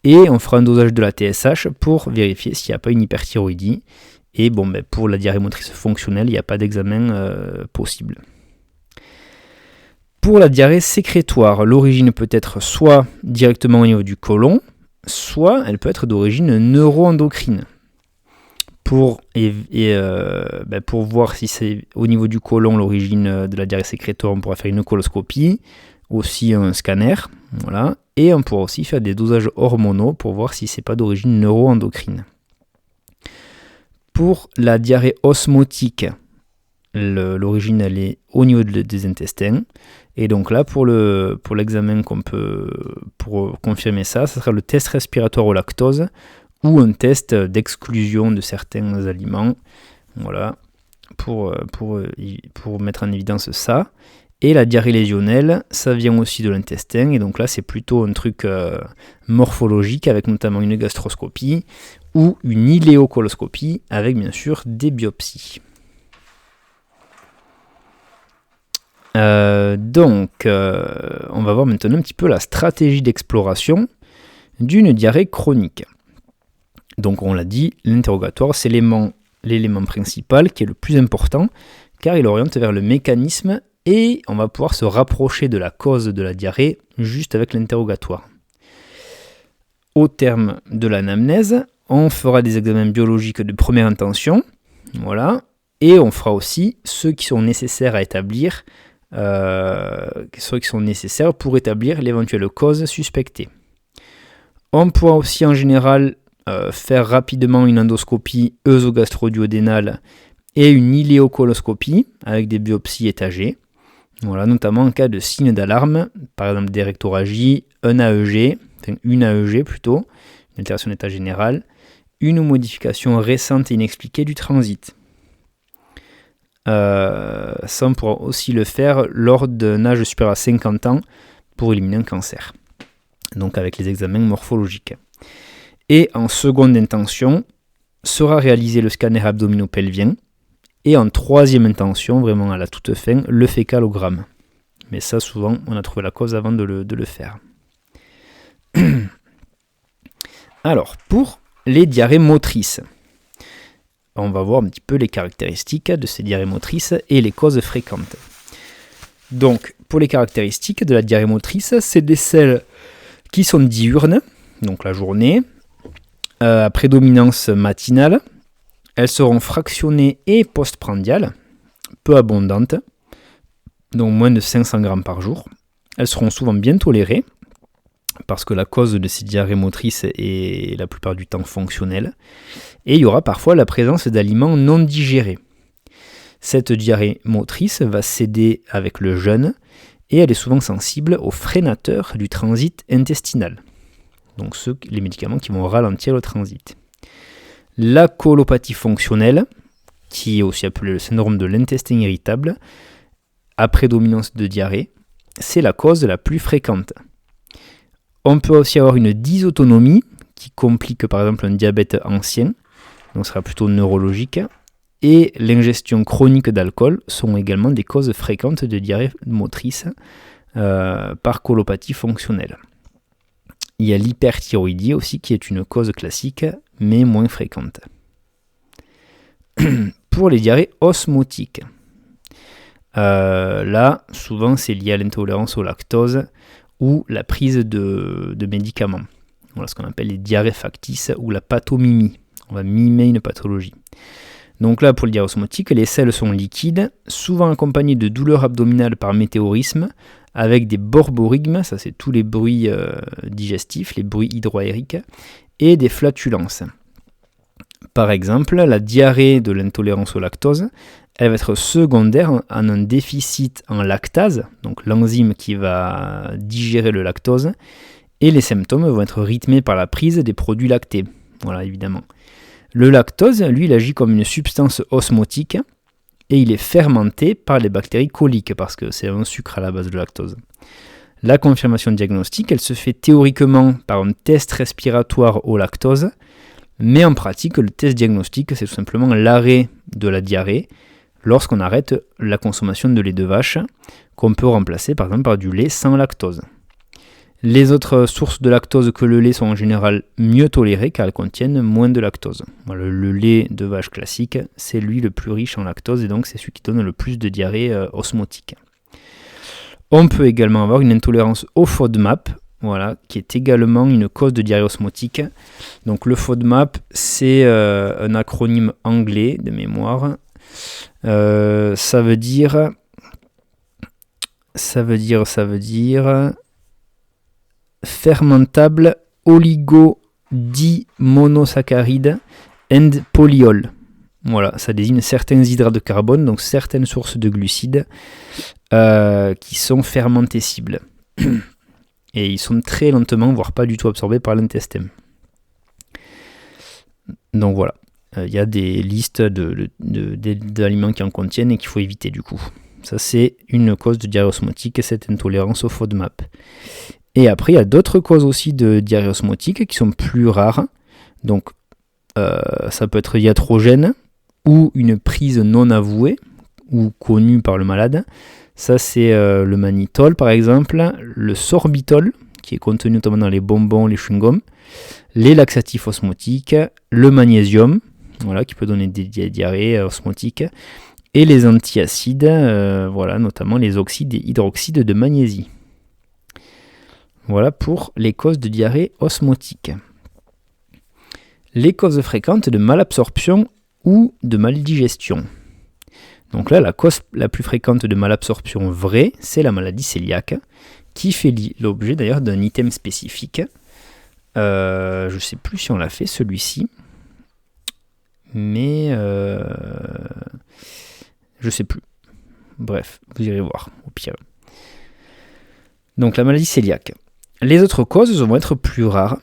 et on fera un dosage de la TSH pour vérifier s'il n'y a pas une hyperthyroïdie. Et bon, pour la diarrhée motrice fonctionnelle, il n'y a pas d'examen possible. Pour la diarrhée sécrétoire, l'origine peut être soit directement au niveau du côlon, soit elle peut être d'origine neuroendocrine. Pour voir si c'est au niveau du côlon l'origine de la diarrhée sécrétoire, on pourra faire une coloscopie, aussi un scanner, voilà, et on pourra aussi faire des dosages hormonaux pour voir si c'est pas d'origine neuroendocrine. Pour la diarrhée osmotique, l'origine elle est au niveau des intestins, et donc là pour l'examen pour confirmer ça sera le test respiratoire au lactose ou un test d'exclusion de certains aliments, voilà, pour mettre en évidence ça. Et la diarrhée lésionnelle, ça vient aussi de l'intestin, et donc là c'est plutôt un truc morphologique avec notamment une gastroscopie ou une iléocoloscopie avec bien sûr des biopsies. On va voir maintenant un petit peu la stratégie d'exploration d'une diarrhée chronique. Donc on l'a dit, l'interrogatoire c'est l'élément principal qui est le plus important car il oriente vers le mécanisme et on va pouvoir se rapprocher de la cause de la diarrhée juste avec l'interrogatoire. Au terme de l'anamnèse, on fera des examens biologiques de première intention, voilà, et on fera aussi ceux qui sont nécessaires à établir, pour établir l'éventuelle cause suspectée. On pourra aussi en général faire rapidement une endoscopie œsogastro-duodénale et une iléocoloscopie avec des biopsies étagées. Voilà, notamment en cas de signes d'alarme, par exemple des rectorragies, une AEG plutôt, une altération d'état général, une modification récente et inexpliquée du transit. Ça, on pourra aussi le faire lors d'un âge supérieur à 50 ans pour éliminer un cancer, donc avec les examens morphologiques. Et en seconde intention, sera réalisé le scanner abdominopelvien, et en troisième intention, vraiment à la toute fin, le fécalogramme. Mais ça, souvent, on a trouvé la cause avant de le faire. Alors, pour les diarrhées motrices, on va voir un petit peu les caractéristiques de ces diarrhées motrices et les causes fréquentes. Donc, pour les caractéristiques de la diarrhée motrice, c'est des selles qui sont diurnes, donc la journée, à prédominance matinale. Elles seront fractionnées et postprandiales, peu abondantes, donc moins de 500 grammes par jour. Elles seront souvent bien tolérées, parce que la cause de ces diarrhées motrices est la plupart du temps fonctionnelle. Et il y aura parfois la présence d'aliments non digérés. Cette diarrhée motrice va céder avec le jeûne, et elle est souvent sensible aux freinateurs du transit intestinal. Donc les médicaments qui vont ralentir le transit. La colopathie fonctionnelle, qui est aussi appelée le syndrome de l'intestin irritable, à prédominance de diarrhée, c'est la cause la plus fréquente. On peut aussi avoir une dysautonomie qui complique par exemple un diabète ancien, donc ce sera plutôt neurologique, et l'ingestion chronique d'alcool sont également des causes fréquentes de diarrhée motrice par colopathie fonctionnelle. Il y a l'hyperthyroïdie aussi qui est une cause classique mais moins fréquente. Pour les diarrhées osmotiques, là souvent c'est lié à l'intolérance au lactose ou la prise de médicaments. Voilà ce qu'on appelle les diarrhées factices ou la pathomimie. On va mimer une pathologie. Donc là, pour le diarrhée osmotique, les selles sont liquides, souvent accompagnées de douleurs abdominales par météorisme, avec des borborygmes, ça c'est tous les bruits digestifs, les bruits hydroaériques, et des flatulences. Par exemple, la diarrhée de l'intolérance au lactose, elle va être secondaire en un déficit en lactase, donc l'enzyme qui va digérer le lactose, et les symptômes vont être rythmés par la prise des produits lactés. Voilà, évidemment. Le lactose, lui, il agit comme une substance osmotique, et il est fermenté par les bactéries coliques, parce que c'est un sucre à la base de lactose. La confirmation diagnostique, elle se fait théoriquement par un test respiratoire au lactose, mais en pratique, le test diagnostique, c'est tout simplement l'arrêt de la diarrhée lorsqu'on arrête la consommation de lait de vache, qu'on peut remplacer par exemple par du lait sans lactose. Les autres sources de lactose que le lait sont en général mieux tolérées car elles contiennent moins de lactose. Voilà, le lait de vache classique, c'est lui le plus riche en lactose et donc c'est celui qui donne le plus de diarrhée osmotique. On peut également avoir une intolérance au FODMAP, voilà, qui est également une cause de diarrhée osmotique. Donc le FODMAP, c'est un acronyme anglais de mémoire. Ça veut dire fermentable oligodimonosaccharide and polyol. Voilà, ça désigne certains hydrates de carbone, donc certaines sources de glucides qui sont fermentescibles. Et ils sont très lentement, voire pas du tout absorbés par l'intestin. Donc voilà, il y a des listes d'aliments qui en contiennent et qu'il faut éviter du coup. Ça c'est une cause de diarrhée osmotique, cette intolérance au FODMAP. Et après il y a d'autres causes aussi de diarrhée osmotique qui sont plus rares. Donc ça peut être iatrogène ou une prise non avouée ou connue par le malade. Ça, c'est le mannitol, par exemple, le sorbitol, qui est contenu notamment dans les bonbons, les chewing-gums, les laxatifs osmotiques, le magnésium, voilà, qui peut donner des diarrhées osmotiques, et les antiacides, voilà, notamment les oxydes et hydroxydes de magnésie. Voilà pour les causes de diarrhée osmotique. Les causes fréquentes de malabsorption ou de maldigestion. Donc là, la cause la plus fréquente de malabsorption vraie, c'est la maladie cœliaque, qui fait l'objet d'ailleurs d'un item spécifique. Je ne sais plus si on l'a fait celui-ci, mais je ne sais plus. Bref, vous irez voir au pire. Donc la maladie cœliaque. Les autres causes vont être plus rares.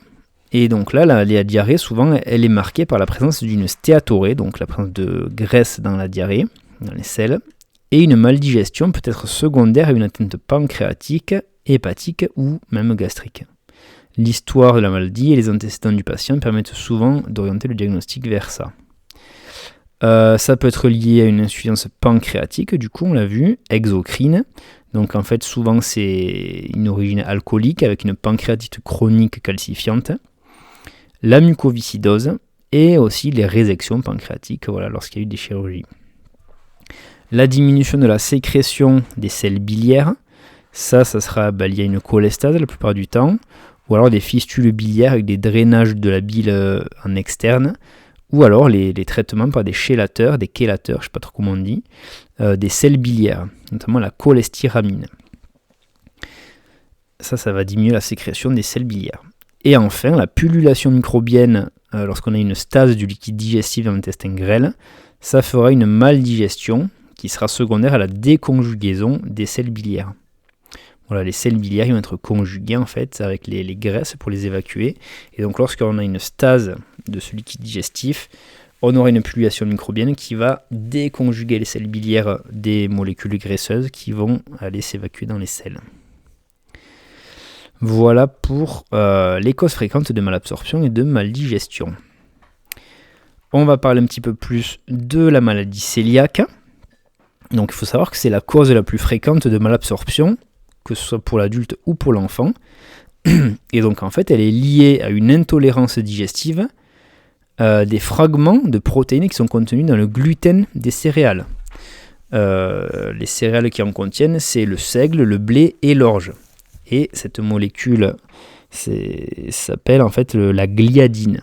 Et donc là, la diarrhée, souvent, elle est marquée par la présence d'une stéatorée, donc la présence de graisse dans la diarrhée, dans les selles, et une maldigestion peut être secondaire à une atteinte pancréatique, hépatique ou même gastrique. L'histoire de la maladie et les antécédents du patient permettent souvent d'orienter le diagnostic vers ça. Ça peut être lié à une insuffisance pancréatique, du coup on l'a vu, exocrine. Donc en fait souvent c'est une origine alcoolique avec une pancréatite chronique calcifiante. La mucoviscidose et aussi les résections pancréatiques, voilà, lorsqu'il y a eu des chirurgies. La diminution de la sécrétion des sels biliaires, ça sera lié à une cholestase la plupart du temps, ou alors des fistules biliaires avec des drainages de la bile en externe, ou alors les traitements par des chélateurs, des chélateurs, je ne sais pas trop comment on dit, des sels biliaires, notamment la cholestéramine. Ça va diminuer la sécrétion des sels biliaires. Et enfin, la pullulation microbienne, lorsqu'on a une stase du liquide digestif dans l'intestin grêle, ça fera une maldigestion qui sera secondaire à la déconjugaison des sels biliaires. Voilà, les sels biliaires ils vont être conjugués en fait avec les graisses pour les évacuer. Et donc lorsqu'on a une stase de ce liquide digestif, on aura une pullulation microbienne qui va déconjuguer les sels biliaires des molécules graisseuses qui vont aller s'évacuer dans les selles. Voilà pour les causes fréquentes de malabsorption et de maldigestion. On va parler un petit peu plus de la maladie cœliaque. Donc il faut savoir que c'est la cause la plus fréquente de malabsorption, que ce soit pour l'adulte ou pour l'enfant. Et donc en fait elle est liée à une intolérance digestive des fragments de protéines qui sont contenus dans le gluten des céréales. Les céréales qui en contiennent, c'est le seigle, le blé et l'orge. Et cette molécule s'appelle en fait la gliadine.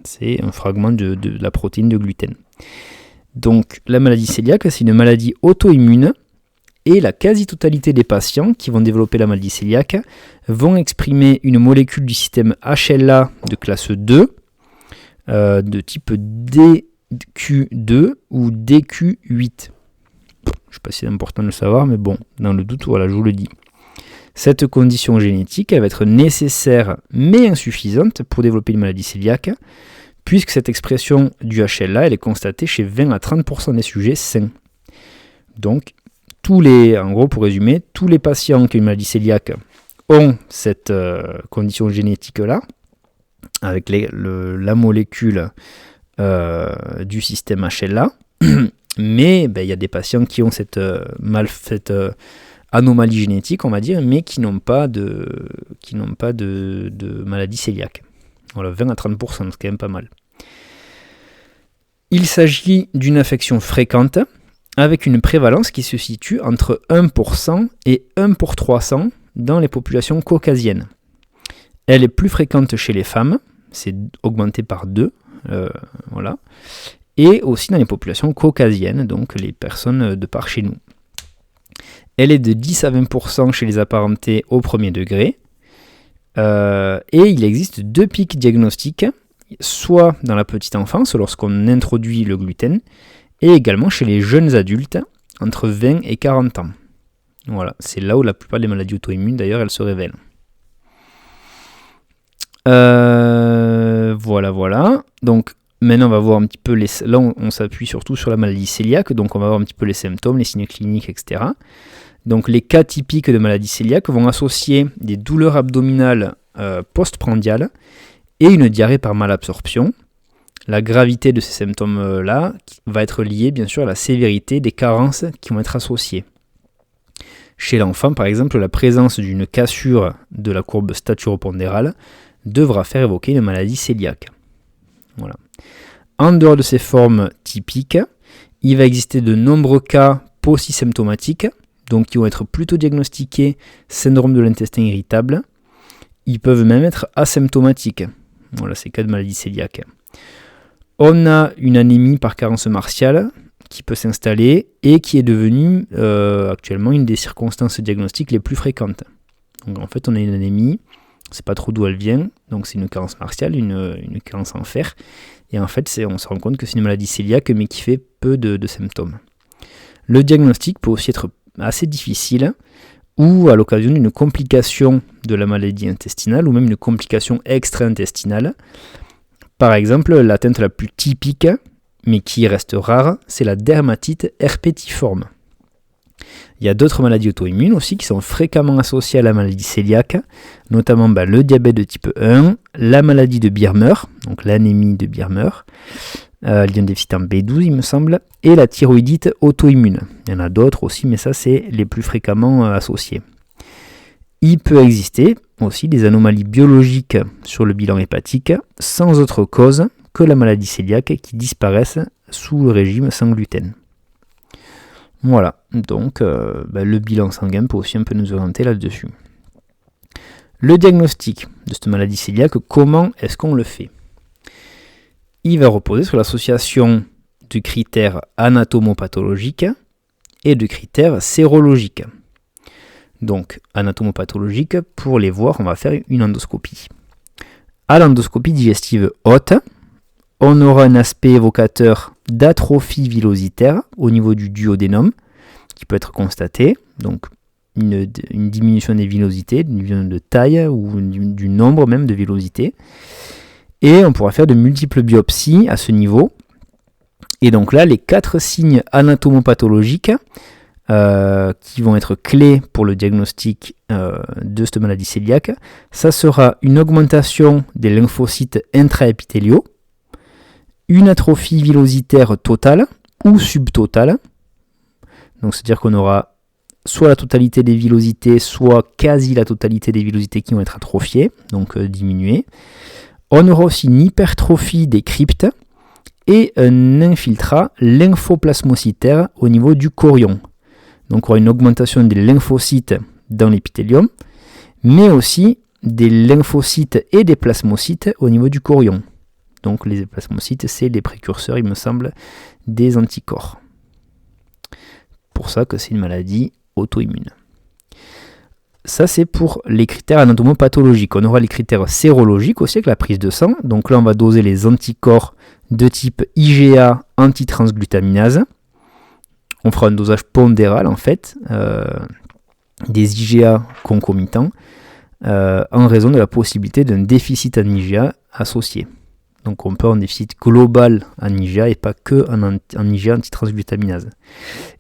C'est un fragment de la protéine de gluten. Donc la maladie cœliaque, c'est une maladie auto-immune et la quasi-totalité des patients qui vont développer la maladie cœliaque vont exprimer une molécule du système HLA de classe 2 de type DQ2 ou DQ8. Je ne sais pas si c'est important de le savoir, mais bon, dans le doute, voilà, je vous le dis. Cette condition génétique, elle va être nécessaire mais insuffisante pour développer une maladie cœliaque, puisque cette expression du HLA, elle est constatée chez 20 à 30% des sujets sains. Donc, en gros, pour résumer, tous les patients qui ont une maladie cœliaque ont cette condition génétique-là, avec la molécule du système HLA, mais il y a des patients qui ont cette anomalie génétique, on va dire, mais qui n'ont pas de maladie cœliaque. Voilà, 20 à 30%, c'est quand même pas mal. Il s'agit d'une affection fréquente, avec une prévalence qui se situe entre 1% et 1 pour 300 dans les populations caucasiennes. Elle est plus fréquente chez les femmes, c'est augmenté par 2, voilà, et aussi dans les populations caucasiennes, donc les personnes de par chez nous. Elle est de 10 à 20% chez les apparentés au premier degré, et il existe 2 pics diagnostiques, soit dans la petite enfance, lorsqu'on introduit le gluten, et également chez les jeunes adultes, entre 20 et 40 ans. Voilà, c'est là où la plupart des maladies auto-immunes, d'ailleurs, elles se révèlent. Voilà. Donc, maintenant, on va voir un petit peu là, on s'appuie surtout sur la maladie cœliaque, donc on va voir un petit peu les symptômes, les signes cliniques, etc. Donc, les cas typiques de maladie cœliaque vont associer des douleurs abdominales postprandiales et une diarrhée par malabsorption. La gravité de ces symptômes-là va être liée, bien sûr, à la sévérité des carences qui vont être associées. Chez l'enfant, par exemple, la présence d'une cassure de la courbe staturopondérale devra faire évoquer une maladie cœliaque. Voilà. En dehors de ces formes typiques, il va exister de nombreux cas paucisymptomatiques, donc qui vont être plutôt diagnostiqués syndrome de l'intestin irritable. Ils peuvent même être asymptomatiques. Voilà, ces cas de maladie cœliaque. On a une anémie par carence martiale qui peut s'installer et qui est devenue actuellement une des circonstances diagnostiques les plus fréquentes. Donc en fait, on a une anémie, on ne sait pas trop d'où elle vient, donc c'est une carence martiale, une carence en fer, et en fait, on se rend compte que c'est une maladie cœliaque, mais qui fait peu de symptômes. Le diagnostic peut aussi être assez difficile, ou à l'occasion d'une complication de la maladie intestinale, ou même une complication extra-intestinale. Par exemple, l'atteinte la plus typique, mais qui reste rare, c'est la dermatite herpétiforme. Il y a d'autres maladies auto-immunes aussi qui sont fréquemment associées à la maladie cœliaque, notamment le diabète de type 1, la maladie de Birmer, donc l'anémie de Birmer, liée déficit en B12 il me semble, et la thyroïdite auto-immune. Il y en a d'autres aussi, mais ça c'est les plus fréquemment associés. Il peut exister aussi des anomalies biologiques sur le bilan hépatique, sans autre cause que la maladie cœliaque qui disparaissent sous le régime sans gluten. Voilà, donc le bilan sanguin peut aussi un peu nous orienter là-dessus. Le diagnostic de cette maladie cœliaque, comment est-ce qu'on le fait ? Il va reposer sur l'association de critères anatomopathologiques et de critères sérologiques. Donc, anatomopathologiques, pour les voir, on va faire une endoscopie. À l'endoscopie digestive haute, on aura un aspect évocateur d'atrophie villositaire au niveau du duodénum, qui peut être constaté, donc une diminution des villosités, une diminution de taille ou du nombre même de villosités. Et on pourra faire de multiples biopsies à ce niveau. Et donc là, les 4 signes anatomopathologiques qui vont être clés pour le diagnostic de cette maladie cœliaque, ça sera une augmentation des lymphocytes intraépithéliaux, une atrophie villositaire totale ou subtotale. Donc c'est-à-dire qu'on aura soit la totalité des villosités, soit quasi la totalité des villosités qui vont être atrophiées, donc diminuées. On aura aussi une hypertrophie des cryptes et un infiltrat lymphoplasmocytaire au niveau du chorion. Donc on aura une augmentation des lymphocytes dans l'épithélium, mais aussi des lymphocytes et des plasmocytes au niveau du chorion. Donc les plasmocytes, c'est les précurseurs, il me semble, des anticorps. Pour ça que c'est une maladie auto-immune. Ça, c'est pour les critères anatomopathologiques. On aura les critères sérologiques aussi avec la prise de sang. Donc là, on va doser les anticorps de type IgA antitransglutaminase. On fera un dosage pondéral, en fait, des IgA concomitants, en raison de la possibilité d'un déficit en IgA associé. Donc on peut avoir un déficit global en IgA et pas que en IgA antitransglutaminase.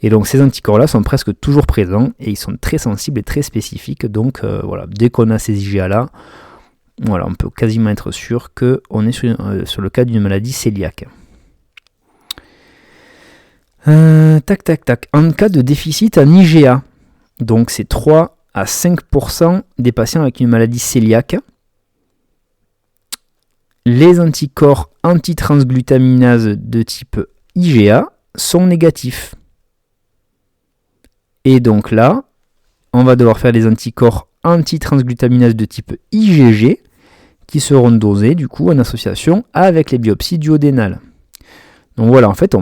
Et donc ces anticorps-là sont presque toujours présents et ils sont très sensibles et très spécifiques. Donc voilà, dès qu'on a ces IgA-là, voilà, on peut quasiment être sûr qu'on est sur le cas d'une maladie cœliaque. En cas de déficit en IgA, donc c'est 3 à 5% des patients avec une maladie cœliaque, les anticorps antitransglutaminase de type IgA sont négatifs. Et donc là, on va devoir faire des anticorps antitransglutaminase de type IgG qui seront dosés du coup en association avec les biopsies duodénales. Donc voilà, en fait,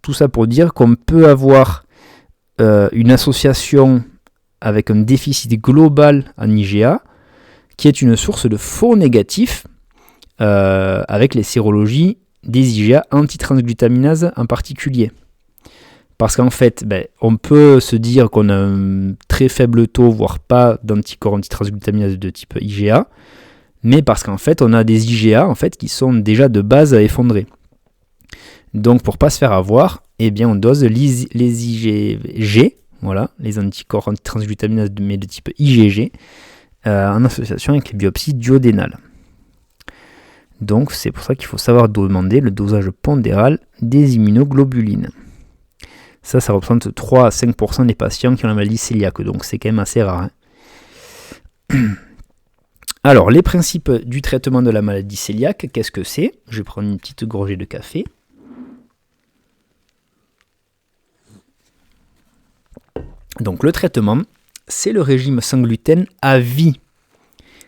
tout ça pour dire qu'on peut avoir une association avec un déficit global en IgA qui est une source de faux négatifs avec les sérologies des IgA antitransglutaminase en particulier. Parce qu'en fait, on peut se dire qu'on a un très faible taux, voire pas d'anticorps antitransglutaminase de type IgA, mais parce qu'en fait, on a des IgA en fait, qui sont déjà de base effondrés. Donc pour ne pas se faire avoir, eh bien, on dose les IgG, voilà, les anticorps antitransglutaminase mais de type IgG, en association avec les biopsies duodénales. Donc c'est pour ça qu'il faut savoir demander le dosage pondéral des immunoglobulines. Ça représente 3 à 5% des patients qui ont la maladie cœliaque, donc c'est quand même assez rare. Alors, les principes du traitement de la maladie cœliaque, qu'est-ce que c'est ? Je vais prendre une petite gorgée de café. Donc le traitement, c'est le régime sans gluten à vie,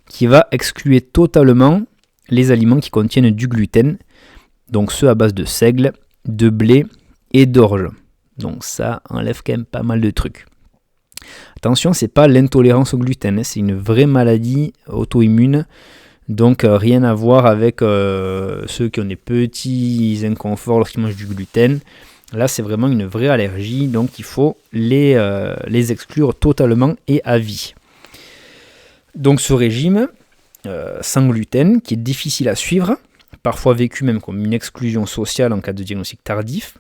qui va exclure totalement les aliments qui contiennent du gluten, donc ceux à base de seigle, de blé et d'orge. Donc ça enlève quand même pas mal de trucs. Attention, c'est pas l'intolérance au gluten, c'est une vraie maladie auto-immune, donc rien à voir avec ceux qui ont des petits inconforts lorsqu'ils mangent du gluten. Là, c'est vraiment une vraie allergie, donc il faut les exclure totalement et à vie. Donc ce régime sans gluten, qui est difficile à suivre, parfois vécu même comme une exclusion sociale en cas de diagnostic tardif,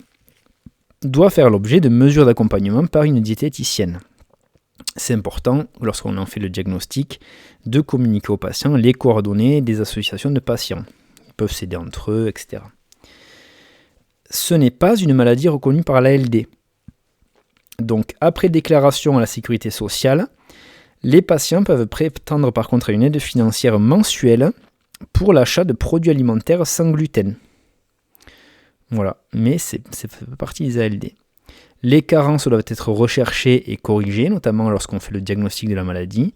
doit faire l'objet de mesures d'accompagnement par une diététicienne. C'est important, lorsqu'on en fait le diagnostic, de communiquer aux patients les coordonnées des associations de patients. Ils peuvent s'aider entre eux, etc. Ce n'est pas une maladie reconnue par l'ALD. Donc, après déclaration à la sécurité sociale, les patients peuvent prétendre par contre à une aide financière mensuelle pour l'achat de produits alimentaires sans gluten. Voilà, mais c'est fait partie des ALD. Les carences doivent être recherchées et corrigées, notamment lorsqu'on fait le diagnostic de la maladie,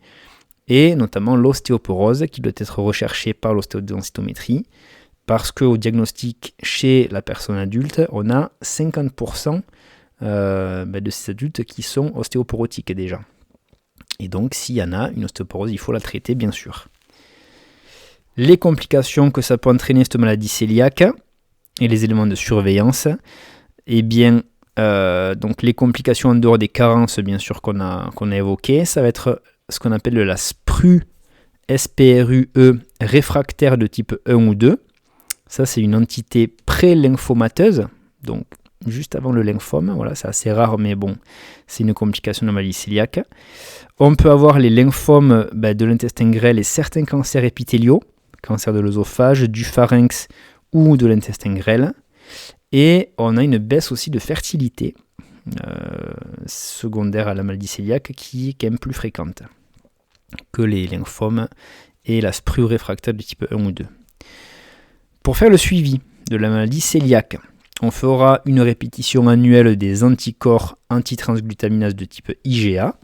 et notamment l'ostéoporose qui doit être recherchée par l'ostéodensitométrie, parce qu'au diagnostic chez la personne adulte, on a 50% de ces adultes qui sont ostéoporotiques déjà. Et donc, s'il y en a une ostéoporose, il faut la traiter, bien sûr. Les complications que ça peut entraîner cette maladie cœliaque et les éléments de surveillance, eh bien, donc les complications en dehors des carences, bien sûr, qu'on a évoquées, ça va être ce qu'on appelle la SPRUE réfractaire de type 1 ou 2. Ça, c'est une entité pré-lymphomateuse, donc juste avant le lymphome. Voilà, c'est assez rare, mais bon, c'est une complication de la maladie cœliaque. On peut avoir les lymphomes de l'intestin grêle et certains cancers épithéliaux, cancer de l'œsophage, du pharynx ou de l'intestin grêle. Et on a une baisse aussi de fertilité secondaire à la maladie cœliaque qui est quand même plus fréquente que les lymphomes et la SPRUE réfractaire de type 1 ou 2. Pour faire le suivi de la maladie cœliaque, on fera une répétition annuelle des anticorps antitransglutaminase de type IgA,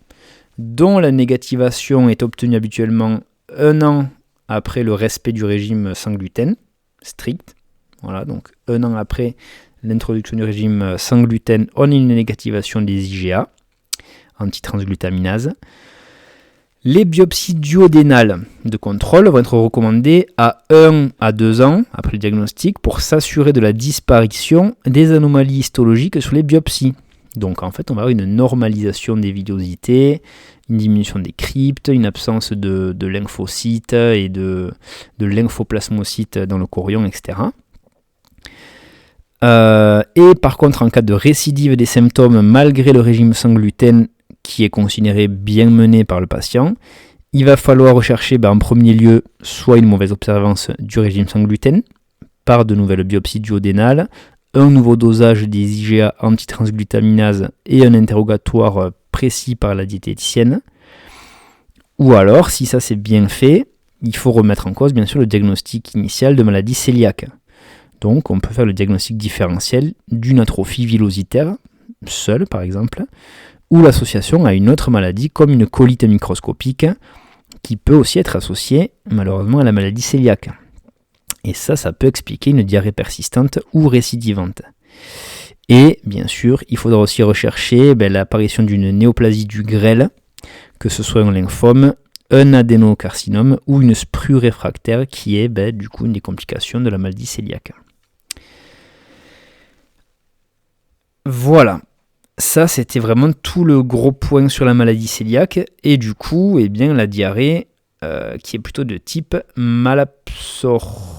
dont la négativation est obtenue habituellement 1 an après le respect du régime sans gluten strict. Voilà, donc 1 an après l'introduction du régime sans gluten on une négativation des IgA, antitransglutaminase. Les biopsies duodénales de contrôle vont être recommandées à 1 à 2 ans après le diagnostic pour s'assurer de la disparition des anomalies histologiques sur les biopsies. Donc en fait, on va avoir une normalisation des villosités, une diminution des cryptes, une absence de lymphocytes et de lymphoplasmocytes dans le chorion, etc. Et par contre, en cas de récidive des symptômes malgré le régime sans gluten, qui est considéré bien mené par le patient, il va falloir rechercher en premier lieu soit une mauvaise observance du régime sans gluten, par de nouvelles biopsies duodénales, un nouveau dosage des IgA antitransglutaminase et un interrogatoire précis par la diététicienne. Ou alors, si ça c'est bien fait, il faut remettre en cause bien sûr le diagnostic initial de maladie cœliaque. Donc on peut faire le diagnostic différentiel d'une atrophie villositaire, seule par exemple, ou l'association à une autre maladie comme une colite microscopique qui peut aussi être associée malheureusement à la maladie cœliaque. Et ça peut expliquer une diarrhée persistante ou récidivante. Et bien sûr, il faudra aussi rechercher l'apparition d'une néoplasie du grêle, que ce soit un lymphome, un adénocarcinome ou une sprue réfractaire qui est du coup une des complications de la maladie cœliaque. Voilà. Ça, c'était vraiment tout le gros point sur la maladie cœliaque. Et du coup, la diarrhée, qui est plutôt de type malabsorption,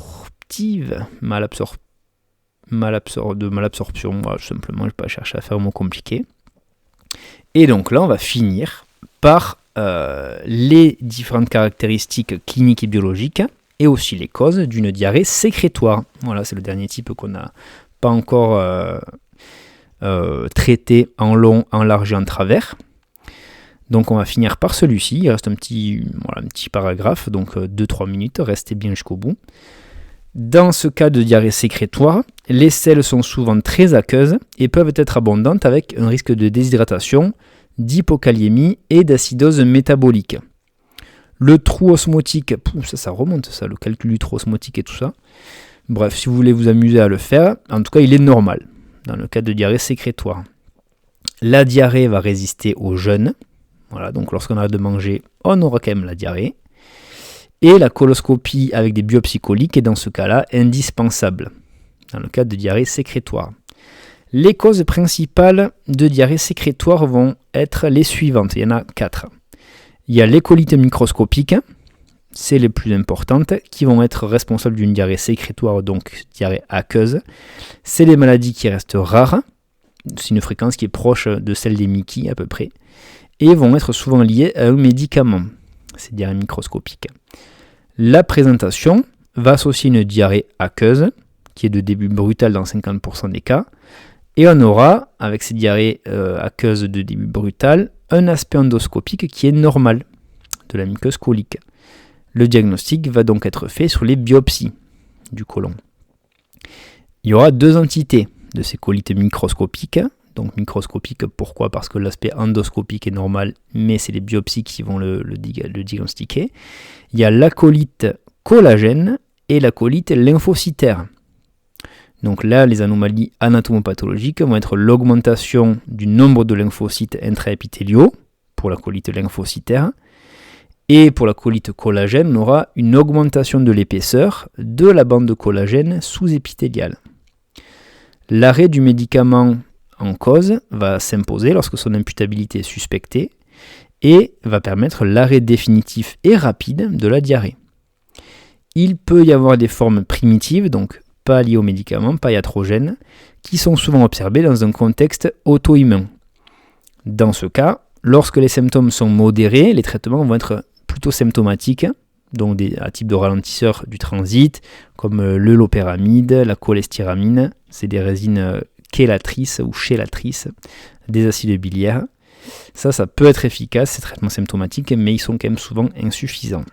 voilà, tout simplement, je ne vais pas chercher à faire un mot compliqué. Et donc là, on va finir par les différentes caractéristiques cliniques et biologiques, et aussi les causes d'une diarrhée sécrétoire. Voilà, c'est le dernier type qu'on n'a pas encore traité en long, en large et en travers. Donc on va finir par celui-ci, il reste un petit paragraphe, donc 2-3 minutes, restez bien jusqu'au bout. Dans ce cas de diarrhée sécrétoire, les selles sont souvent très aqueuses et peuvent être abondantes avec un risque de déshydratation, d'hypokaliémie et d'acidose métabolique. Le trou osmotique, ça remonte ça, le calcul du trou osmotique et tout ça. Bref, si vous voulez vous amuser à le faire, en tout cas il est normal dans le cas de diarrhée sécrétoire. La diarrhée va résister au jeûne. Voilà, donc lorsqu'on arrête de manger, on aura quand même la diarrhée. Et la coloscopie avec des biopsies coliques est dans ce cas-là indispensable, dans le cas de diarrhée sécrétoire. Les causes principales de diarrhée sécrétoire vont être les suivantes, il y en a 4. Il y a les colites microscopiques, c'est les plus importantes, qui vont être responsables d'une diarrhée sécrétoire, donc diarrhée aqueuse. C'est les maladies qui restent rares, c'est une fréquence qui est proche de celle des Mickey à peu près, et vont être souvent liées à un médicament, ces diarrhées microscopiques. La présentation va associer une diarrhée aqueuse, qui est de début brutal dans 50% des cas, et on aura, avec ces diarrhées aqueuses de début brutal, un aspect endoscopique qui est normal de la muqueuse colique. Le diagnostic va donc être fait sur les biopsies du côlon. Il y aura 2 entités de ces colites microscopiques. Donc microscopiques, pourquoi ? Parce que l'aspect endoscopique est normal, mais c'est les biopsies qui vont le diagnostiquer. Il y a la colite collagène et la colite lymphocytaire. Donc là, les anomalies anatomopathologiques vont être l'augmentation du nombre de lymphocytes intraépithéliaux pour la colite lymphocytaire. Et pour la colite collagène, on aura une augmentation de l'épaisseur de la bande de collagène sous-épithéliale. L'arrêt du médicament en cause va s'imposer lorsque son imputabilité est suspectée et va permettre l'arrêt définitif et rapide de la diarrhée. Il peut y avoir des formes primitives, donc pas liées au médicament, pas iatrogènes, qui sont souvent observées dans un contexte auto-immun. Dans ce cas, lorsque les symptômes sont modérés, les traitements vont être plutôt symptomatiques, donc à type de ralentisseur du transit, comme le loperamide, la cholestéramine, c'est des résines chélatrices ou chélatrices des acides biliaires. Ça peut être efficace, ces traitements symptomatiques, mais ils sont quand même souvent insuffisants.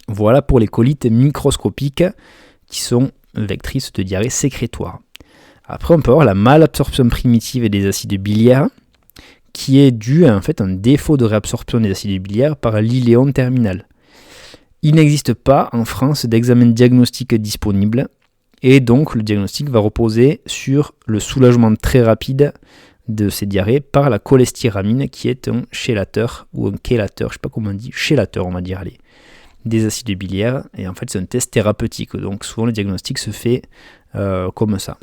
Voilà pour les colites microscopiques qui sont vectrices de diarrhée sécrétoire. Après, on peut avoir la malabsorption primitive des acides biliaires, qui est due à un défaut de réabsorption des acides biliaires par l'iléon terminal. Il n'existe pas en France d'examen diagnostique disponible Et donc le diagnostic va reposer sur le soulagement très rapide de ces diarrhées par la cholestéramine, qui est un chélateur ou un chélateur, je ne sais pas comment on dit, chélateur on va dire, allez, des acides biliaires. Et en fait c'est un test thérapeutique, donc souvent le diagnostic se fait comme ça.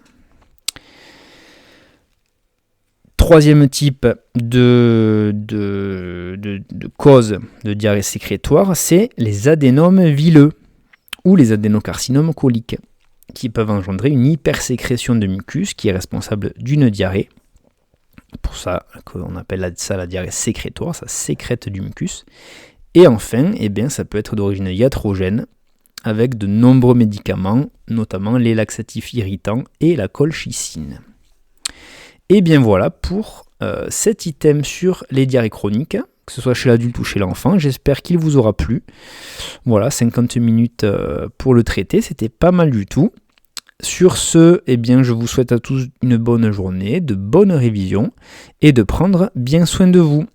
Troisième type de cause de diarrhée sécrétoire, c'est les adénomes vileux ou les adénocarcinomes coliques, qui peuvent engendrer une hypersécrétion de mucus qui est responsable d'une diarrhée. Pour ça qu'on appelle ça la diarrhée sécrétoire, ça sécrète du mucus. Et enfin, ça peut être d'origine iatrogène, avec de nombreux médicaments, notamment les laxatifs irritants et la colchicine. Et bien voilà pour cet item sur les diarrhées chroniques, que ce soit chez l'adulte ou chez l'enfant. J'espère qu'il vous aura plu. Voilà, 50 minutes pour le traiter, c'était pas mal du tout. Sur ce, je vous souhaite à tous une bonne journée, de bonnes révisions et de prendre bien soin de vous.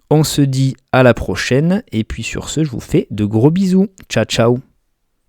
On se dit à la prochaine et puis sur ce, je vous fais de gros bisous. Ciao ciao.